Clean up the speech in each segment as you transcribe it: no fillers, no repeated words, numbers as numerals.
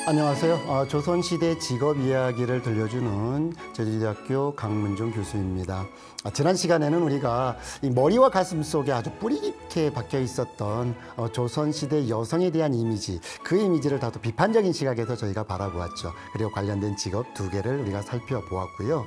안녕하세요. 조선시대 직업 이야기를 들려주는 제주대학교 강문종 교수입니다. 지난 시간에는 우리가 이 머리와 가슴 속에 아주 뿌리 깊게 박혀 있었던 조선시대 여성에 대한 이미지, 그 이미지를 다소 비판적인 시각에서 저희가 바라보았죠. 그리고 관련된 직업 2개를 우리가 살펴보았고요.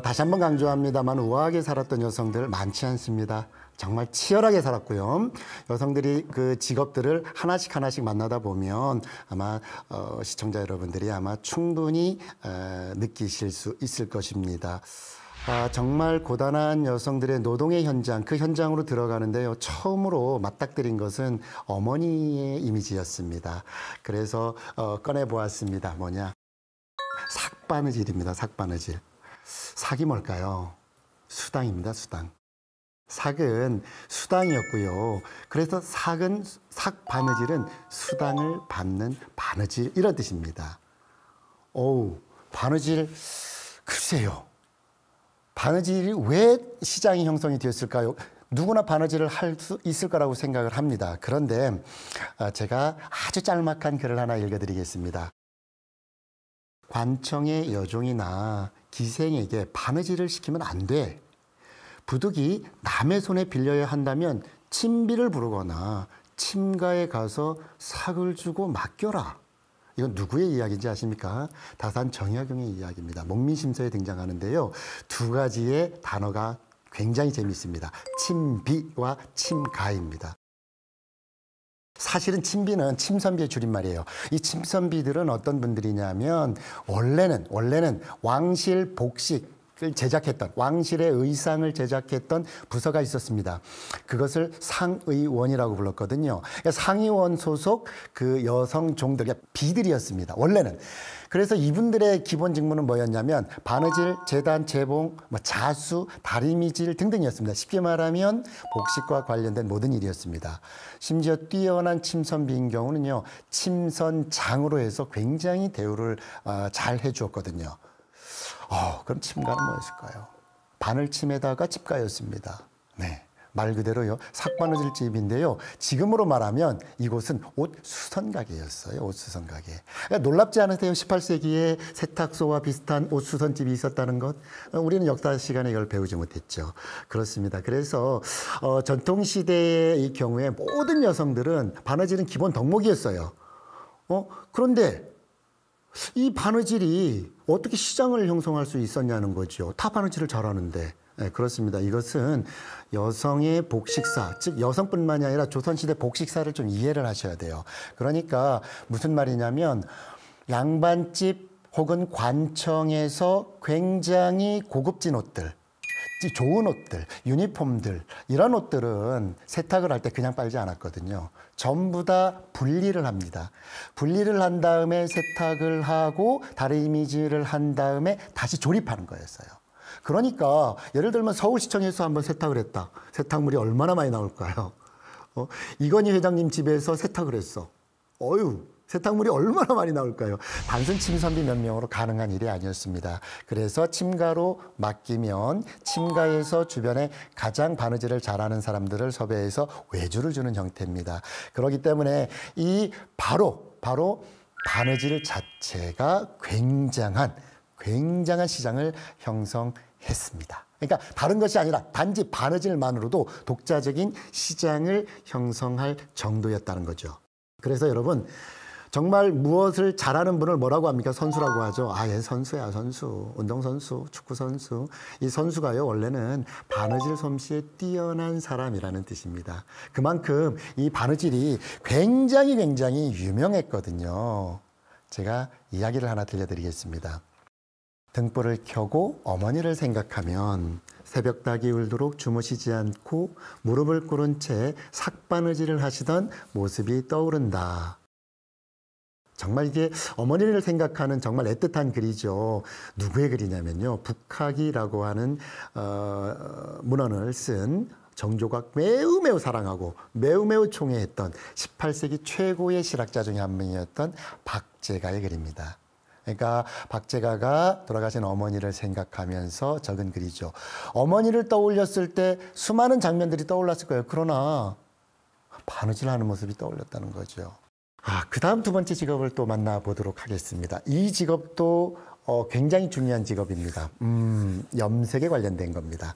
다시 한번 강조합니다만 우아하게 살았던 여성들 많지 않습니다. 정말 치열하게 살았고요. 여성들이 그 직업들을 하나씩 만나다 보면 아마 시청자 여러분들이 아마 충분히 느끼실 수 있을 것입니다. 정말 고단한 여성들의 노동의 현장, 그 현장으로 들어가는데요. 처음으로 맞닥뜨린 것은 어머니의 이미지였습니다. 그래서 꺼내보았습니다. 뭐냐? 삭바느질입니다. 삭바느질. 삭이 뭘까요? 수당입니다. 수당. 삭은 수당이었고요. 그래서 삭 바느질은 수당을 받는 바느질, 이런 뜻입니다. 바느질, 글쎄요. 바느질이 왜 시장이 형성이 되었을까요? 누구나 바느질을 할 수 있을 거라고 생각을 합니다. 그런데 제가 아주 짤막한 글을 하나 읽어드리겠습니다. 관청의 여종이나 기생에게 바느질을 시키면 안 돼. 부득이 남의 손에 빌려야 한다면 침비를 부르거나 침가에 가서 삭을 주고 맡겨라. 이건 누구의 이야기인지 아십니까? 다산 정약용의 이야기입니다. 목민심서에 등장하는데요. 2가지의 단어가 굉장히 재미있습니다. 침비와 침가입니다. 사실은 침비는 침선비의 줄임말이에요. 이 침선비들은 어떤 분들이냐면 원래는 왕실 복식 제작했던, 왕실의 의상을 제작했던 부서가 있었습니다. 그것을 상의원이라고 불렀거든요. 상의원 소속 그 여성 종들, 비들이었습니다. 원래는. 그래서 이분들의 기본 직무는 뭐였냐면 바느질, 재단, 재봉, 자수, 다리미질 등등이었습니다. 쉽게 말하면 복식과 관련된 모든 일이었습니다. 심지어 뛰어난 침선비인 경우는요, 침선장으로 해서 굉장히 대우를 잘 해주었거든요. 그럼 침가는 뭐였을까요? 바늘침에다가 집가였습니다. 네, 말 그대로요. 삭바느질 집인데요. 지금으로 말하면 이곳은 옷 수선 가게였어요. 옷 수선 가게. 놀랍지 않으세요? 18세기에 세탁소와 비슷한 옷 수선 집이 있었다는 것. 우리는 역사 시간에 이걸 배우지 못했죠. 그렇습니다. 그래서 전통 시대의 이 경우에 모든 여성들은 바느질은 기본 덕목이었어요. 그런데 이 바느질이 어떻게 시장을 형성할 수 있었냐는 거죠. 다 바느질을 잘하는데. 네, 그렇습니다. 이것은 여성의 복식사, 즉 여성뿐만이 아니라 조선시대 복식사를 좀 이해를 하셔야 돼요. 그러니까 무슨 말이냐면 양반집 혹은 관청에서 굉장히 고급진 옷들, 좋은 옷들, 유니폼들, 이런 옷들은 세탁을 할 때 그냥 빨지 않았거든요. 전부 다 분리를 합니다. 분리를 한 다음에 세탁을 하고 다리미질을 한 다음에 다시 조립하는 거였어요. 그러니까 예를 들면 서울시청에서 한번 세탁을 했다. 세탁물이 얼마나 많이 나올까요? 이건희 회장님 집에서 세탁을 했어. 세탁물이 얼마나 많이 나올까요? 단순 침선비 몇 명으로 가능한 일이 아니었습니다. 그래서 침가로 맡기면 침가에서 주변에 가장 바느질을 잘하는 사람들을 섭외해서 외주를 주는 형태입니다. 그렇기 때문에 이 바로 바느질 자체가 굉장한 시장을 형성했습니다. 그러니까 다른 것이 아니라 단지 바느질만으로도 독자적인 시장을 형성할 정도였다는 거죠. 그래서 여러분, 정말 무엇을 잘하는 분을 뭐라고 합니까? 선수라고 하죠. 얘 선수야, 선수. 운동선수, 축구선수. 이 선수가요, 원래는 바느질 솜씨에 뛰어난 사람이라는 뜻입니다. 그만큼 이 바느질이 굉장히 유명했거든요. 제가 이야기를 하나 들려드리겠습니다. 등불을 켜고 어머니를 생각하면 새벽닭이 울도록 주무시지 않고 무릎을 꿇은 채 삭바느질을 하시던 모습이 떠오른다. 정말 이게 어머니를 생각하는 정말 애틋한 글이죠. 누구의 글이냐면요. 북학이라고 하는 문헌을 쓴 정조가 매우 사랑하고 매우 총애했던 18세기 최고의 실학자 중에 한 명이었던 박제가의 글입니다. 그러니까 박제가가 돌아가신 어머니를 생각하면서 적은 글이죠. 어머니를 떠올렸을 때 수많은 장면들이 떠올랐을 거예요. 그러나 바느질하는 모습이 떠올렸다는 거죠. 그 다음 두 번째 직업을 또 만나보도록 하겠습니다. 이 직업도 굉장히 중요한 직업입니다. 염색에 관련된 겁니다.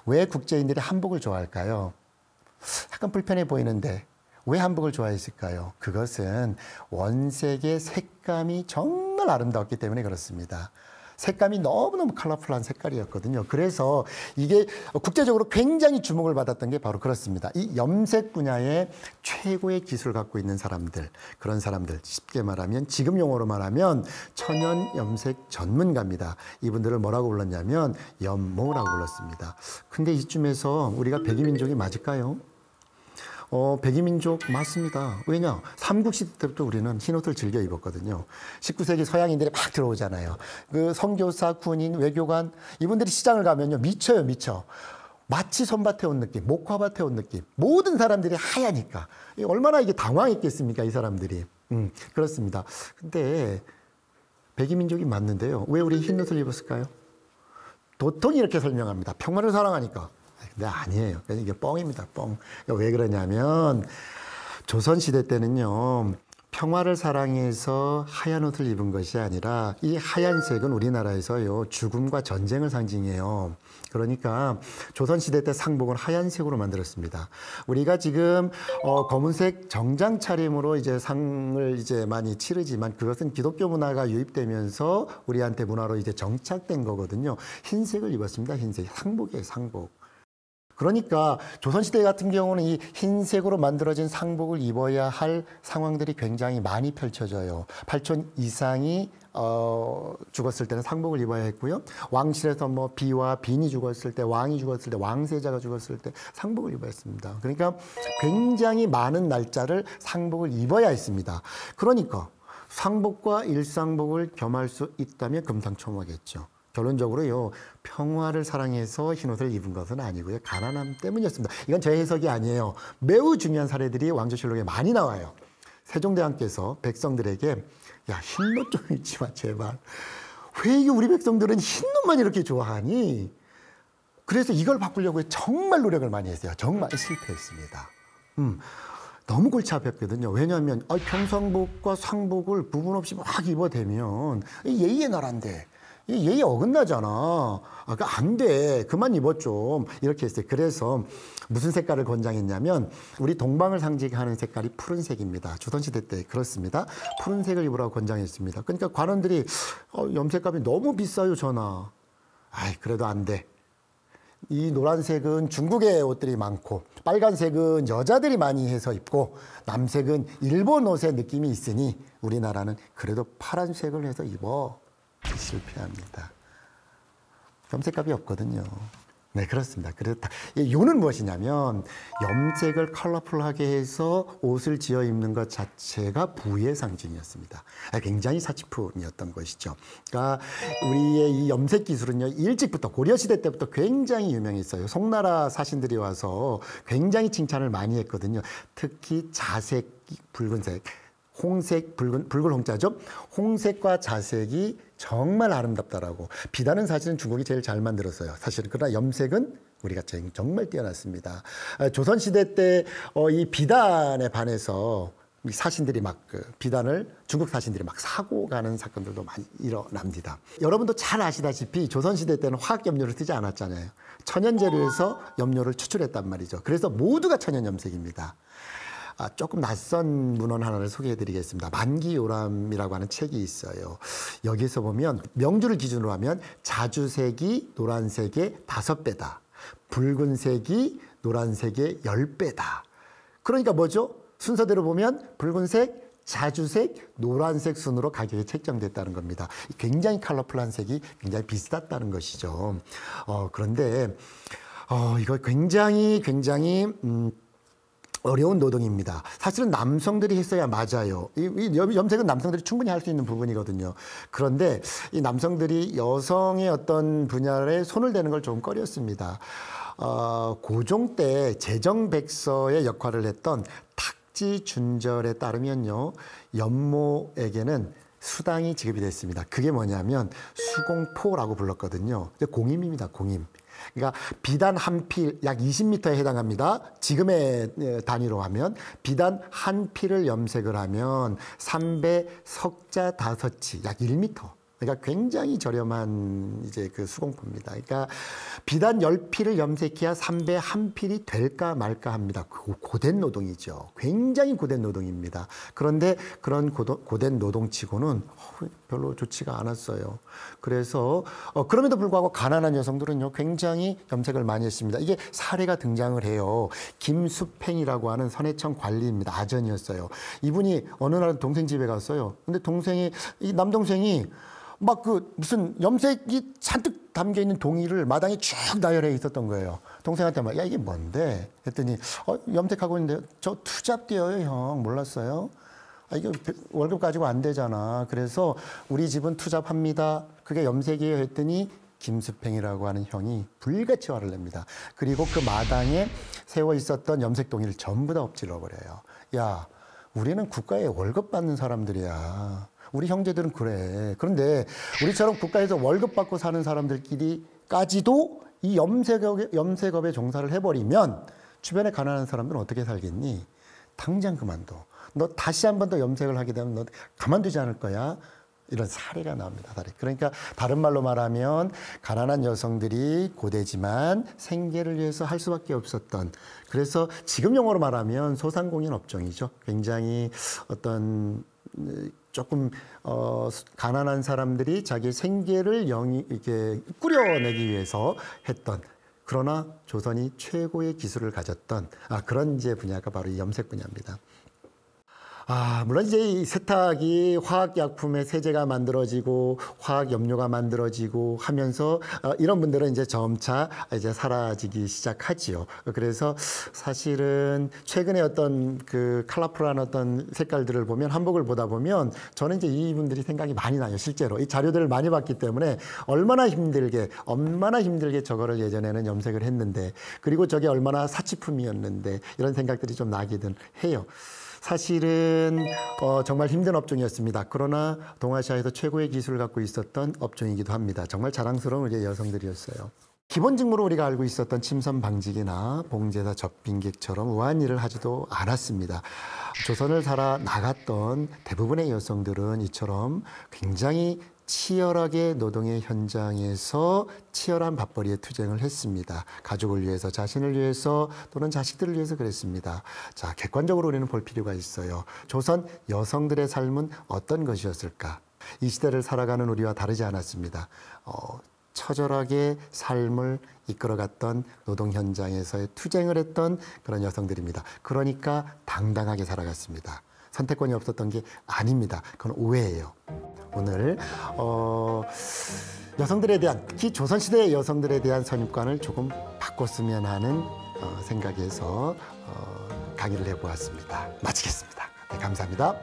왜 국제인들이 한복을 좋아할까요? 약간 불편해 보이는데 왜 한복을 좋아했을까요? 그것은 원색의 색감이 정말 아름다웠기 때문에 그렇습니다. 색감이 너무너무 컬러풀한 색깔이었거든요. 그래서 이게 국제적으로 굉장히 주목을 받았던 게 바로 그렇습니다. 이 염색 분야에 최고의 기술을 갖고 있는 사람들, 그런 사람들, 쉽게 말하면 지금 용어로 말하면 천연 염색 전문가입니다. 이분들을 뭐라고 불렀냐면 염모라고 불렀습니다. 근데 이쯤에서 우리가 백이민족이 맞을까요? 백이민족 맞습니다. 왜냐? 삼국시대 때부터 우리는 흰옷을 즐겨 입었거든요. 19세기 서양인들이 막 들어오잖아요. 그 선교사, 군인, 외교관 이분들이 시장을 가면요. 미쳐요, 미쳐. 마치 손밭에 온 느낌, 목화밭에 온 느낌. 모든 사람들이 하얘니까. 얼마나 이게 당황했겠습니까, 이 사람들이. 그렇습니다. 근데 백이민족이 맞는데요. 왜 우리 흰옷을 입었을까요? 도통 이렇게 설명합니다. 평화를 사랑하니까. 근데 아니에요. 이게 뻥입니다. 뻥. 왜 그러냐면 조선시대 때는요. 평화를 사랑해서 하얀 옷을 입은 것이 아니라 이 하얀색은 우리나라에서요. 죽음과 전쟁을 상징해요. 그러니까 조선시대 때 상복은 하얀색으로 만들었습니다. 우리가 지금 검은색 정장 차림으로 이제 상을 이제 많이 치르지만 그것은 기독교 문화가 유입되면서 우리한테 문화로 이제 정착된 거거든요. 흰색을 입었습니다. 흰색. 상복이에요. 상복. 그러니까 조선시대 같은 경우는 이 흰색으로 만들어진 상복을 입어야 할 상황들이 굉장히 많이 펼쳐져요. 8촌 이상이 죽었을 때는 상복을 입어야 했고요. 왕실에서 뭐 비와 빈이 죽었을 때, 왕이 죽었을 때, 왕세자가 죽었을 때 상복을 입어야 했습니다. 그러니까 굉장히 많은 날짜를 상복을 입어야 했습니다. 그러니까 상복과 일상복을 겸할 수 있다면 금상첨화겠죠. 결론적으로요, 평화를 사랑해서 흰옷을 입은 것은 아니고요, 가난함 때문이었습니다. 이건 제 해석이 아니에요. 매우 중요한 사례들이 왕조실록에 많이 나와요. 세종대왕께서 백성들에게 야, 흰옷 좀 입지 마, 제발. 왜 이게 우리 백성들은 흰옷만 이렇게 좋아하니? 그래서 이걸 바꾸려고 정말 노력을 많이 했어요. 정말 실패했습니다. 너무 골치 아팠거든요. 왜냐하면 평상복과 상복을 부분 없이 막 입어대면 예의의 나라인데 예의 어긋나잖아. 안 돼. 그만 입어 좀. 이렇게 했어요. 그래서 무슨 색깔을 권장했냐면 우리 동방을 상징하는 색깔이 푸른색입니다. 조선시대 때 그렇습니다. 푸른색을 입으라고 권장했습니다. 그러니까 관원들이 염색값이 너무 비싸요, 전하. 그래도 안 돼. 이 노란색은 중국의 옷들이 많고 빨간색은 여자들이 많이 해서 입고 남색은 일본 옷의 느낌이 있으니 우리나라는 그래도 파란색을 해서 입어. 실패합니다. 염색값이 없거든요. 네, 그렇습니다. 그렇다. 요는 무엇이냐면 염색을 컬러풀하게 해서 옷을 지어 입는 것 자체가 부의 상징이었습니다. 굉장히 사치품이었던 것이죠. 그러니까 우리의 이 염색 기술은요, 일찍부터 고려시대 때부터 굉장히 유명했어요. 송나라 사신들이 와서 굉장히 칭찬을 많이 했거든요. 특히 자색, 붉은색, 홍색, 붉은 홍자죠. 홍색과 자색이 정말 아름답다라고. 비단은 사실은 중국이 제일 잘 만들었어요. 사실은. 그러나 염색은 우리가 정말 뛰어났습니다. 조선시대 때 이 비단에 반해서 사신들이 막 비단을 중국 사신들이 막 사고 가는 사건들도 많이 일어납니다. 여러분도 잘 아시다시피 조선시대 때는 화학염료를 쓰지 않았잖아요. 천연재료에서 염료를 추출했단 말이죠. 그래서 모두가 천연염색입니다. 조금 낯선 문헌 하나를 소개해드리겠습니다. 만기요람이라고 하는 책이 있어요. 여기서 보면 명주를 기준으로 하면 자주색이 노란색의 5배다. 붉은색이 노란색의 10배다. 그러니까 뭐죠? 순서대로 보면 붉은색, 자주색, 노란색 순으로 가격이 책정됐다는 겁니다. 굉장히 컬러풀한 색이 굉장히 비쌌다는 것이죠. 그런데 이거 굉장히 어려운 노동입니다. 사실은 남성들이 했어야 맞아요. 이 염색은 남성들이 충분히 할 수 있는 부분이거든요. 그런데 이 남성들이 여성의 어떤 분야에 손을 대는 걸 좀 꺼렸습니다. 고종 때 재정백서의 역할을 했던 탁지준절에 따르면요, 염모에게는 수당이 지급이 됐습니다. 그게 뭐냐면 수공포라고 불렀거든요. 공임입니다, 공임. 그러니까 비단 한 필 약 20m에 해당합니다. 지금의 단위로 하면 비단 한 필을 염색을 하면 3배 석자 5치 약 1m. 그러니까 굉장히 저렴한 이제 그 수공품입니다. 그러니까 비단 10필을 염색해야 3배 한 필이 될까 말까 합니다. 고된 노동이죠. 굉장히 고된 노동입니다. 그런데 그런 고된 노동치고는 별로 좋지가 않았어요. 그래서 그럼에도 불구하고 가난한 여성들은요 굉장히 염색을 많이 했습니다. 이게 사례가 등장을 해요. 김수팽이라고 하는 선해청 관리입니다. 아전이었어요. 이분이 어느 날 동생 집에 갔어요. 근데 이 남동생이 막 무슨 염색이 잔뜩 담겨 있는 종이를 마당에 쭉 나열해 있었던 거예요. 동생한테 막, 야, 이게 뭔데? 했더니, 염색하고 있는데, 저 투잡 뛰어요, 형. 몰랐어요? 이게 월급 가지고 안 되잖아. 그래서 우리 집은 투잡합니다. 그게 염색이에요. 했더니, 김수팽이라고 하는 형이 불같이 화를 냅니다. 그리고 그 마당에 세워 있었던 염색 동이를 전부 다 엎질러 버려요. 야, 우리는 국가에 월급 받는 사람들이야. 우리 형제들은 그래. 그런데 우리처럼 국가에서 월급 받고 사는 사람들끼리까지도 이 염색업에 종사를 해버리면 주변에 가난한 사람들은 어떻게 살겠니? 당장 그만둬. 너 다시 한 번 더 염색을 하게 되면 너 가만두지 않을 거야. 이런 사례가 나옵니다. 그러니까 다른 말로 말하면 가난한 여성들이 고되지만 생계를 위해서 할 수밖에 없었던, 그래서 지금 용어로 말하면 소상공인 업종이죠. 굉장히 어떤 조금 가난한 사람들이 자기 생계를 이렇게 꾸려내기 위해서 했던, 그러나 조선이 최고의 기술을 가졌던 그런 이제 분야가 바로 이 염색 분야입니다. 물론 이제 이 세탁이 화학약품의 세제가 만들어지고 화학염료가 만들어지고 하면서 이런 분들은 이제 점차 이제 사라지기 시작하지요. 그래서 사실은 최근에 어떤 그 컬러풀한 어떤 색깔들을 보면, 한복을 보다 보면 저는 이제 이분들이 생각이 많이 나요. 실제로 이 자료들을 많이 봤기 때문에 얼마나 힘들게 저거를 예전에는 염색을 했는데, 그리고 저게 얼마나 사치품이었는데, 이런 생각들이 좀 나기는 해요. 사실은 정말 힘든 업종이었습니다. 그러나 동아시아에서 최고의 기술을 갖고 있었던 업종이기도 합니다. 정말 자랑스러운 우리 여성들이었어요. 기본 직무로 우리가 알고 있었던 침선 방직이나 봉제사 접빙객처럼 우아한 일을 하지도 않았습니다. 조선을 살아나갔던 대부분의 여성들은 이처럼 굉장히 치열하게 노동의 현장에서 치열한 밥벌이에 투쟁을 했습니다. 가족을 위해서, 자신을 위해서, 또는 자식들을 위해서 그랬습니다. 자, 객관적으로 우리는 볼 필요가 있어요. 조선 여성들의 삶은 어떤 것이었을까? 이 시대를 살아가는 우리와 다르지 않았습니다. 처절하게 삶을 이끌어갔던 노동 현장에서의 투쟁을 했던 그런 여성들입니다. 그러니까 당당하게 살아갔습니다. 선택권이 없었던 게 아닙니다. 그건 오해예요. 오늘 여성들에 대한, 특히 조선시대의 여성들에 대한 선입관을 조금 바꿨으면 하는 생각에서 강의를 해보았습니다. 마치겠습니다. 네, 감사합니다.